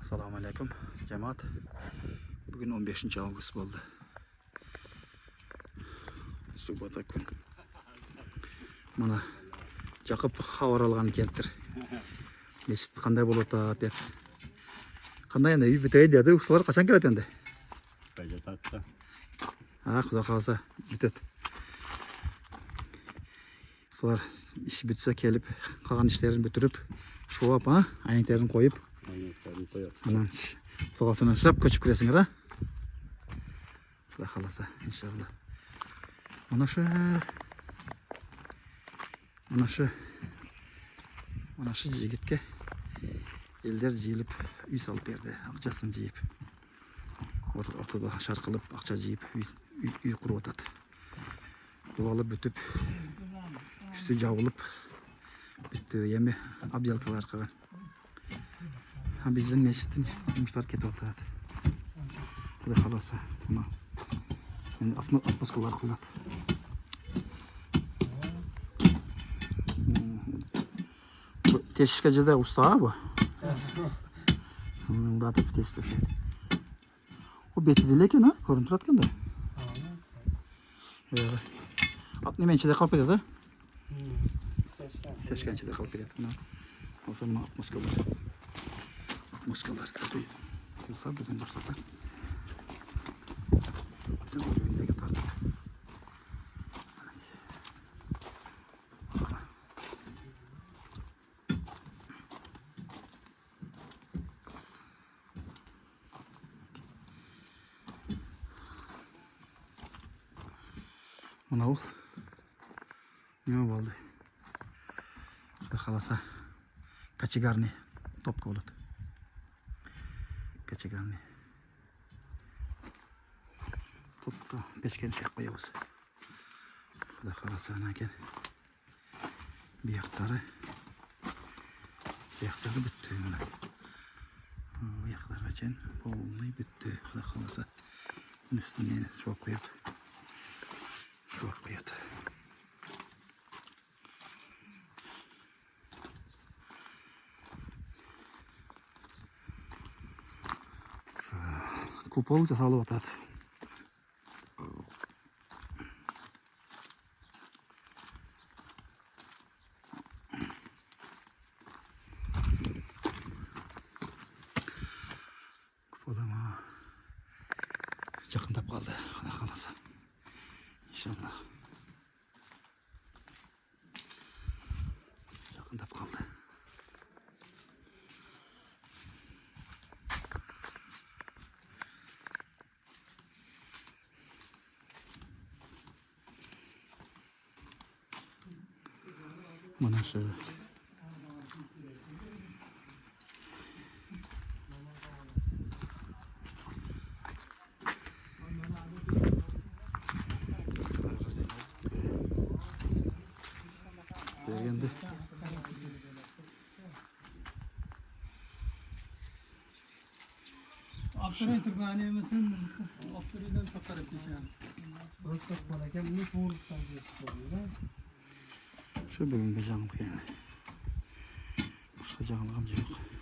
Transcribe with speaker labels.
Speaker 1: Assalamu alaikum cemaat. Bugün 15. Ağustos oldu. Subata gün. Mana Jakып habar algan keltir. Meşit qanday bolot dep. Qanday endi үй бүтөйүн dedi. Уксулар качан келет endi?
Speaker 2: Жатат.
Speaker 1: Кудай калса бүтөт. Уксулар иш бүтсө келип, калган иштерин бүтүрүп, шуап, айнектерин коюп, анан соғасынан шап көчүп киресиңер, Кудай каласа, иншалла. Mana şu jigitke elder jiyilip үй салып берди, акчасын жийип. Ортодо шаркылып, акча жийип, үй куруп атат. Дуалып бүтүп, үстү жабылып, бүттү, эми абдиялкалар калган. Биздин мешиттин жумуштары кетип атат. Кудай каласа, эми отпускалар куйлат. Teşkecede usta bu. Burada bir teşkil şey. O beti dileken ha, görüntü atken de. Evet. At ne mençede kalıp ediyor da? Seçkençede kalıp ediyor. O zaman atmoskalar. Atmoskalar tabii. Olsa bugün başlasan. Bütün ucuyundaki tartık. Mana ol. Nima bo'ldi? Xudo xolasa kachigarni topga bo'ladi. Kachigarni. Topga pechkani shaq qo'yamiz. Xudo xolasa ekan. Bu yoqlari bitdi mana. Bu yoqlar uchun polniy bitdi. Xudo xolasa. Bunun üstüne shop qo'yadi. Shop qo'yadi. Kupol jasalib atadi. Kupol ama yaqindab qoldi. Xudo xolasa. İnşallah. Yaqindab qoldi. Mana shu bergende
Speaker 3: Aptırın tırnağınımızın aptırından çok tarif geçen. Rostok bana kendini doğrultudan geçiyor.
Speaker 1: shu bugungi janglik yani. Boshqa jangligim yo'q.